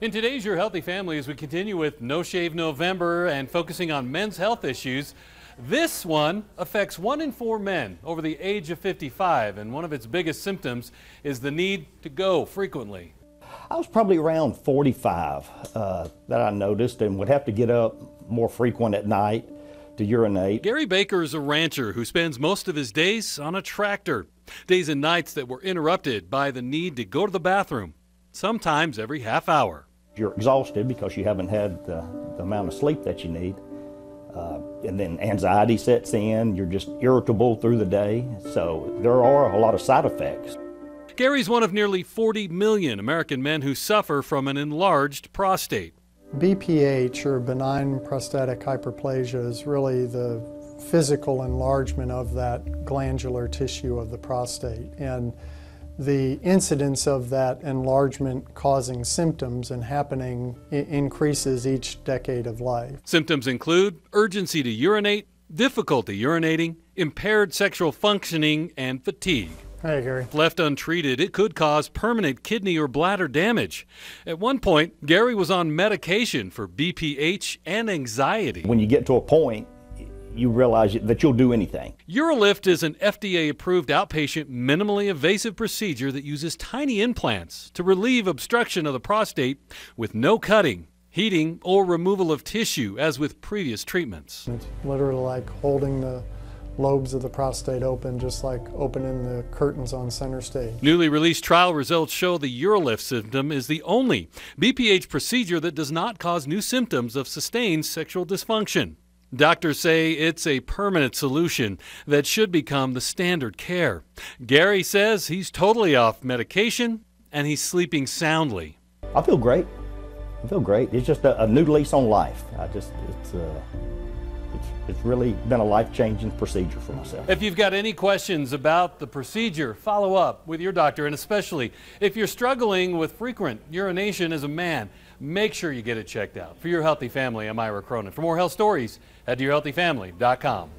In today's Your Healthy Family, as we continue with No Shave November and focusing on men's health issues, this one affects 1 in 4 men over the age of 55, and one of its biggest symptoms is the need to go frequently. I was probably around 45 that I noticed, and would have to get up more frequent at night to urinate. Gary Baker is a rancher who spends most of his days on a tractor. Days and nights that were interrupted by the need to go to the bathroom, sometimes every half hour. You're exhausted because you haven't had the amount of sleep that you need. And then anxiety sets in, you're just irritable through the day. So there are a lot of side effects. Gary's one of nearly 40 million American men who suffer from an enlarged prostate. BPH, or benign prostatic hyperplasia, is really the physical enlargement of that glandular tissue of the prostate. And the incidence of that enlargement causing symptoms and happening increases each decade of life. Symptoms include urgency to urinate, difficulty urinating, impaired sexual functioning, and fatigue. Hey, Gary. If left untreated, it could cause permanent kidney or bladder damage. At one point, Gary was on medication for BPH and anxiety. When you get to a point, you realize that you'll do anything. UroLift is an FDA-approved outpatient, minimally invasive procedure that uses tiny implants to relieve obstruction of the prostate with no cutting, heating, or removal of tissue, as with previous treatments. It's literally like holding the lobes of the prostate open, just like opening the curtains on center stage. Newly released trial results show the UroLift system is the only BPH procedure that does not cause new symptoms of sustained sexual dysfunction. Doctors say it's a permanent solution that should become the standard care. Gary says he's totally off medication and he's sleeping soundly. I feel great. I feel great. It's just a new lease on life. It's really been a life-changing procedure for myself. If you've got any questions about the procedure, follow up with your doctor, and especially if you're struggling with frequent urination as a man, make sure you get it checked out. For Your Healthy Family, I'm Ira Cronin. For more health stories, head to yourhealthyfamily.com.